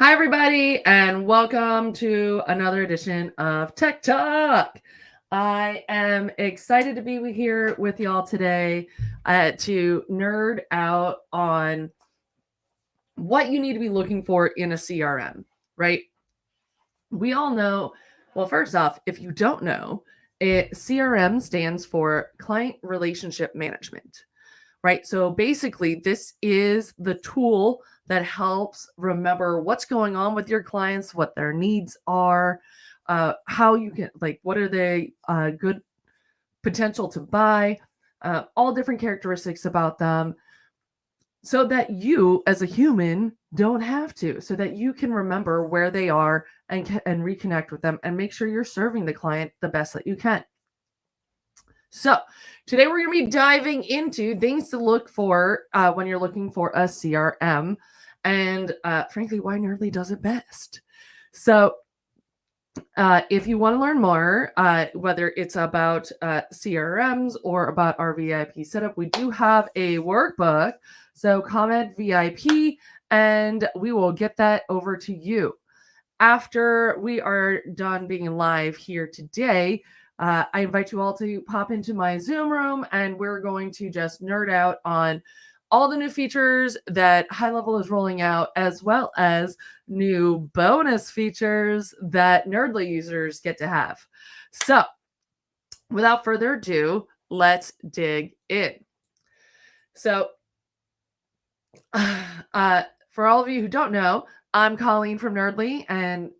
Hi, everybody, and welcome to another edition of Tech Talk. I am excited to be here with y'all today to nerd out on what you need to be looking for in a CRM, right? We all know, well, first off, if you don't know, CRM stands for Client Relationship Management, right? So basically, this is the tool that helps remember what's going on with your clients, what their needs are, how you can, like, what are they good potential to buy, all different characteristics about them, so that you as a human don't have to, so that you can remember where they are and reconnect with them and make sure you're serving the client the best that you can. So today we're going to be diving into things to look for when you're looking for a CRM, and frankly, why Nerdly does it best. So if you want to learn more, whether it's about CRMs or about our VIP setup, we do have a workbook. So comment VIP and we will get that over to you. After we are done being live here today, I invite you all to pop into my Zoom room and we're going to just nerd out on all the new features that HighLevel is rolling out, as well as new bonus features that Nerdly users get to have. So without further ado, let's dig in. So for all of you who don't know, I'm Colleen from Nerdly, and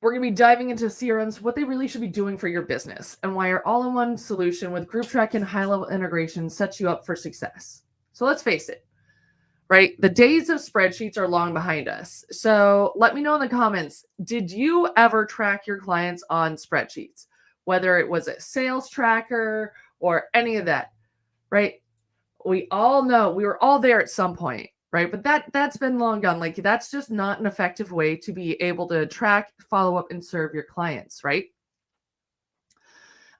we're going to be diving into CRMs, what they really should be doing for your business, and why our all-in-one solution with GroupTrack and HighLevel integration sets you up for success. So let's face it, right? The days of spreadsheets are long behind us. So let me know in the comments, did you ever track your clients on spreadsheets? Whether it was a sales tracker or any of that, right? We all know we were all there at some point, right? But that's been long gone. Like, that's just not an effective way to be able to track, follow up, and serve your clients, right?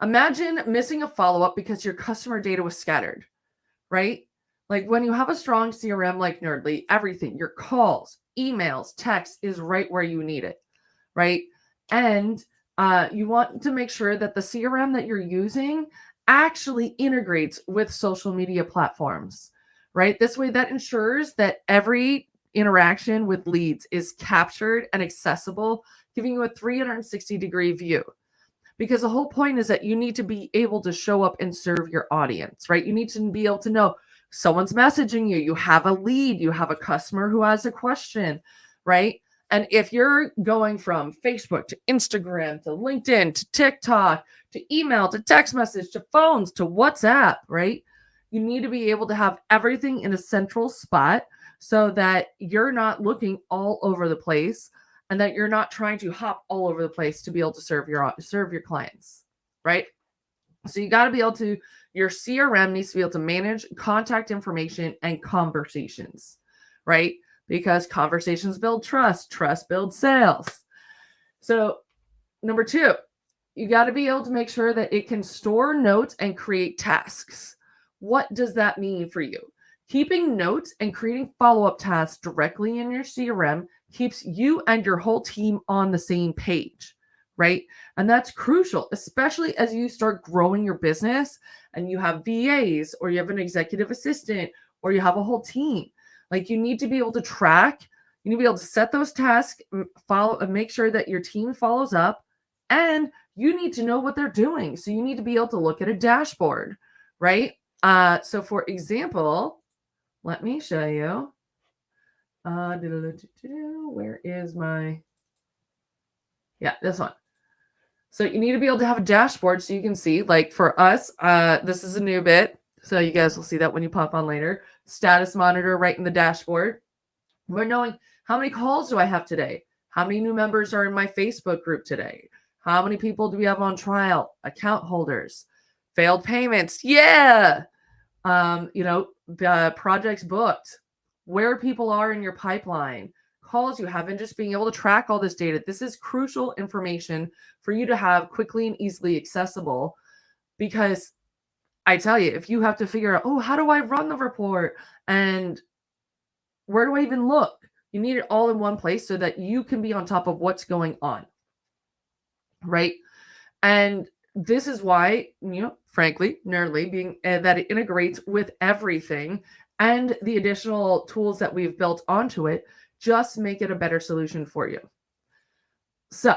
Imagine missing a follow-up because your customer data was scattered, right? Like, when you have a strong CRM like Nerdly, everything, your calls, emails, text is right where you need it, right? And you want to make sure that the CRM that you're using actually integrates with social media platforms, right? This way, that ensures that every interaction with leads is captured and accessible, giving you a 360-degree view. Because the whole point is that you need to be able to show up and serve your audience, right? You need to be able to know someone's messaging you, you have a lead, you have a customer who has a question, right? And if you're going from Facebook to Instagram to LinkedIn to TikTok to email to text message to phones to WhatsApp, right? You need to be able to have everything in a central spot so that you're not looking all over the place and that you're not trying to hop all over the place to be able to serve your clients, right? So you got to be able to, your CRM needs to be able to manage contact information and conversations, right? Because conversations build trust, trust builds sales. So number 2, you got to be able to make sure that it can store notes and create tasks. What does that mean for you? Keeping notes and creating follow-up tasks directly in your CRM keeps you and your whole team on the same page, right? And that's crucial, especially as you start growing your business and you have VAs or you have an executive assistant or you have a whole team. Like, you need to be able to track, you need to be able to set those tasks, follow, and make sure that your team follows up, and you need to know what they're doing. So you need to be able to look at a dashboard, right? So for example, let me show you. Where is my, yeah, this one. So you need to be able to have a dashboard so you can see, like for us, this is a new bit. So you guys will see that when you pop on later. Status monitor right in the dashboard. We're knowing, how many calls do I have today? How many new members are in my Facebook group today? How many people do we have on trial? Account holders, failed payments. Yeah. Projects booked, where people are in your pipeline, calls you have, and just being able to track all this data. This is crucial information for you to have quickly and easily accessible, because I tell you, if you have to figure out, oh, how do I run the report and where do I even look? You need it all in one place so that you can be on top of what's going on, right? And this is why, frankly, Nerdly being that it integrates with everything and the additional tools that we've built onto it just make it a better solution for you. So,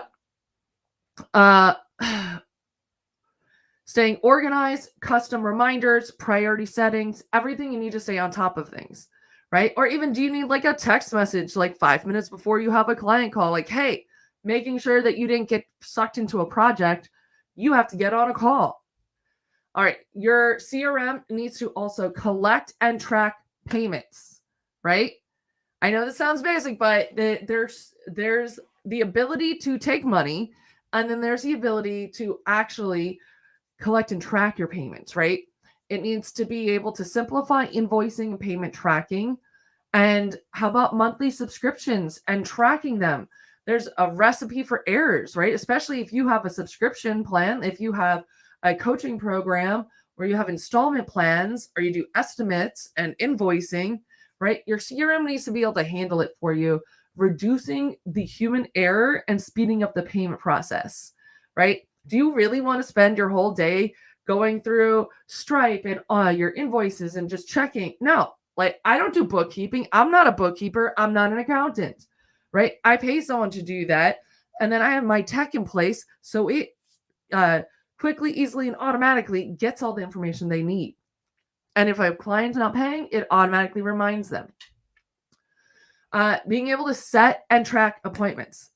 staying organized, custom reminders, priority settings, everything you need to stay on top of things, right? Or even do you need like a text message like 5 minutes before you have a client call, like, hey, making sure that you didn't get sucked into a project, you have to get on a call. All right, your CRM needs to also collect and track payments, right? I know this sounds basic, but there's the ability to take money, and then there's the ability to actually collect and track your payments, right? It needs to be able to simplify invoicing and payment tracking. And how about monthly subscriptions and tracking them? There's a recipe for errors, right? Especially if you have a subscription plan, if you have a coaching program where you have installment plans or you do estimates and invoicing, right? Your CRM needs to be able to handle it for you, reducing the human error and speeding up the payment process, right? Do you really want to spend your whole day going through Stripe and your invoices and just checking? No, like I don't do bookkeeping. I'm not a bookkeeper. I'm not an accountant, right? I pay someone to do that. And then I have my tech in place. So it quickly, easily, and automatically gets all the information they need. And if a client's not paying, it automatically reminds them. Being able to set and track appointments,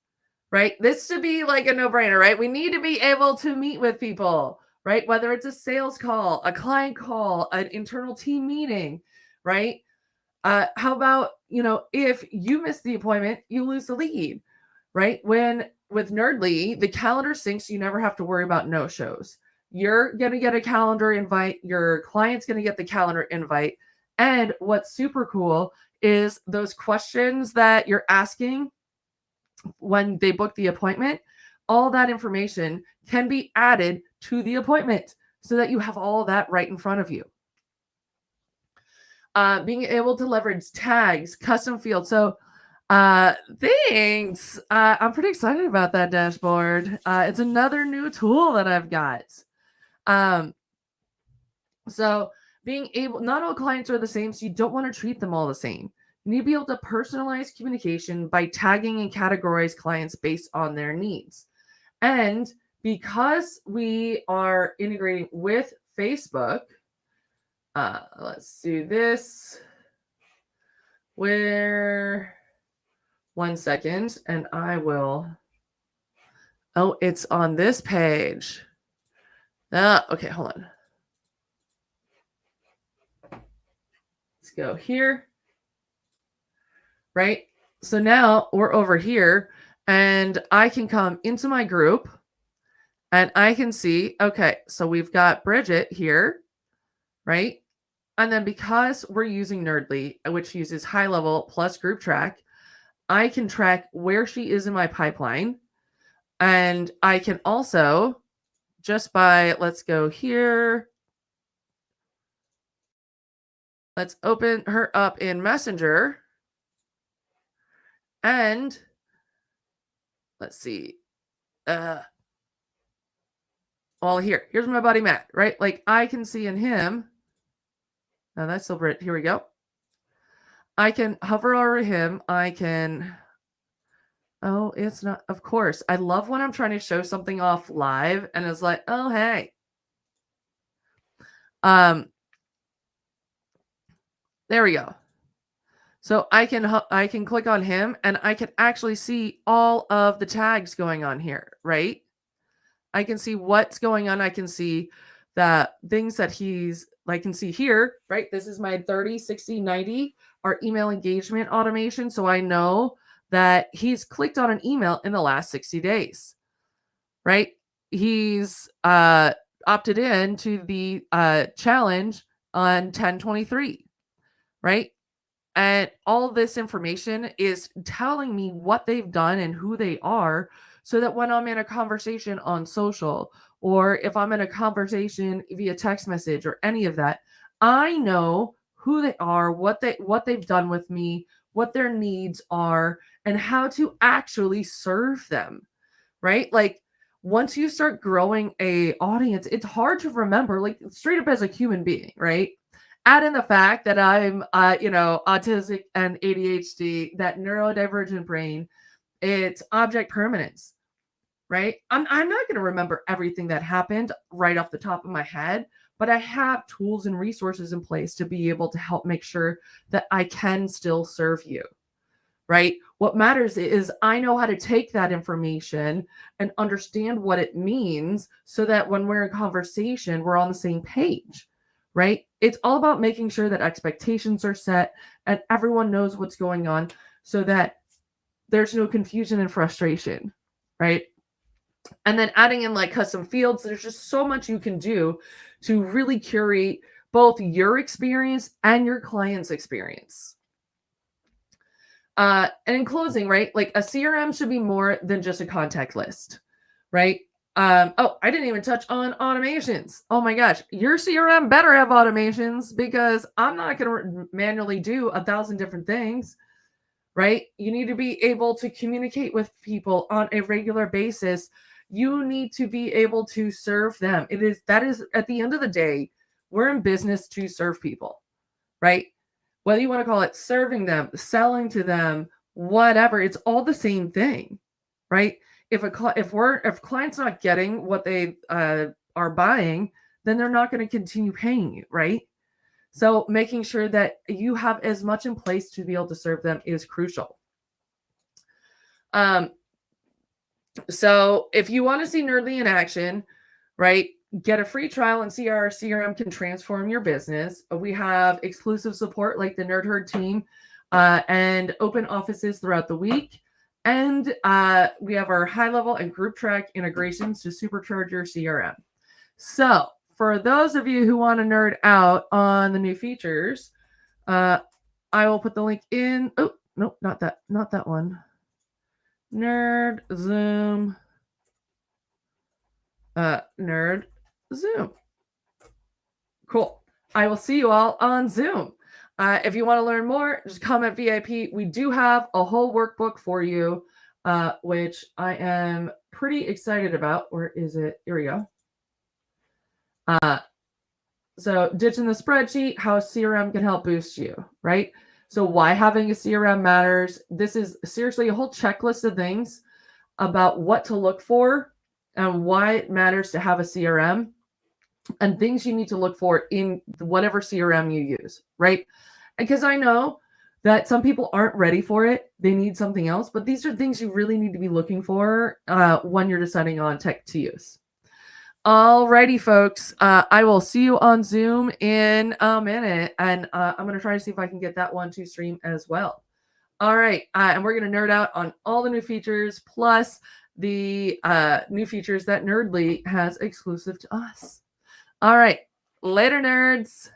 right? This should be like a no-brainer, right? We need to be able to meet with people, right? Whether it's a sales call, a client call, an internal team meeting, right? How about, if you miss the appointment, you lose the lead, right? With Nerdly, the calendar syncs, you never have to worry about no-shows. You're going to get a calendar invite. Your client's going to get the calendar invite. And what's super cool is those questions that you're asking when they book the appointment, all that information can be added to the appointment so that you have all that right in front of you. Being able to leverage tags, custom fields. So thanks. I'm pretty excited about that dashboard. It's another new tool that I've got. So being able, not all clients are the same, so you don't want to treat them all the same. You need to be able to personalize communication by tagging and categorize clients based on their needs. And because we are integrating with Facebook, let's do this. One second, and I will. Oh, it's on this page. Okay, hold on. Let's go here. Right? So now we're over here and I can come into my group and I can see, okay, so we've got Bridget here, right? And then because we're using Nerdly, which uses HighLevel plus GroupTrack, I can track where she is in my pipeline. And I can also, just by, let's go here. Let's open her up in Messenger. And let's see. Well, here's my buddy Matt, right? Like I can see in him. Now that's still Brit. Here we go. I can hover over him. I can. Oh, it's not. Of course. I love when I'm trying to show something off live and it's like, oh, hey. There we go. So I can click on him and I can actually see all of the tags going on here, right? I can see what's going on. I can see the things that I can see here, right? This is my 30, 60, 90, our email engagement automation. So I know that he's clicked on an email in the last 60 days, right? He's opted in to the challenge on 10/23, right? And all this information is telling me what they've done and who they are so that when I'm in a conversation on social or if I'm in a conversation via text message or any of that, I know who they are, what they've done with me, what their needs are, and how to actually serve them, right? Like once you start growing a audience, it's hard to remember, like straight up as a human being, right? Add in the fact that I'm, autistic and ADHD, that neurodivergent brain, it's object permanence, right? I'm not going to remember everything that happened right off the top of my head, but I have tools and resources in place to be able to help make sure that I can still serve you, right? What matters is I know how to take that information and understand what it means so that when we're in conversation, we're on the same page, right? It's all about making sure that expectations are set and everyone knows what's going on so that there's no confusion and frustration, right? And then adding in like custom fields, there's just so much you can do to really curate both your experience and your client's experience. And in closing, right, like a CRM should be more than just a contact list, right? Oh, I didn't even touch on automations. Oh my gosh, your CRM better have automations because I'm not going to manually do 1,000 different things, right? You need to be able to communicate with people on a regular basis. You need to be able to serve them. That is at the end of the day, we're in business to serve people, right? Whether you want to call it serving them, selling to them, whatever, it's all the same thing, right? If client's not getting what they are buying, then they're not going to continue paying you, right? So making sure that you have as much in place to be able to serve them is crucial. So if you want to see Nerdly in action, right, get a free trial and see how our CRM can transform your business. We have exclusive support like the Nerd Herd team and open offices throughout the week. And we have our HighLevel and GroupTrack integrations to supercharge your CRM. So for those of you who want to nerd out on the new features, I will put the link in. Oh, nope, not that one. Nerd Zoom. Nerd Zoom. Cool. I will see you all on Zoom. If you want to learn more, just comment VIP. We do have a whole workbook for you, which I am pretty excited about. Where is it? Here we go. So ditching the spreadsheet, how CRM can help boost you, right? So why having a CRM matters. This is seriously a whole checklist of things about what to look for and why it matters to have a CRM and things you need to look for in whatever CRM you use, right? Because I know that some people aren't ready for it. They need something else, but these are things you really need to be looking for when you're deciding on tech to use. Alrighty, folks. I will see you on Zoom in a minute, and I'm going to try to see if I can get that one to stream as well. All right, and we're going to nerd out on all the new features, plus the new features that Nerdly has exclusive to us. All right, later, nerds.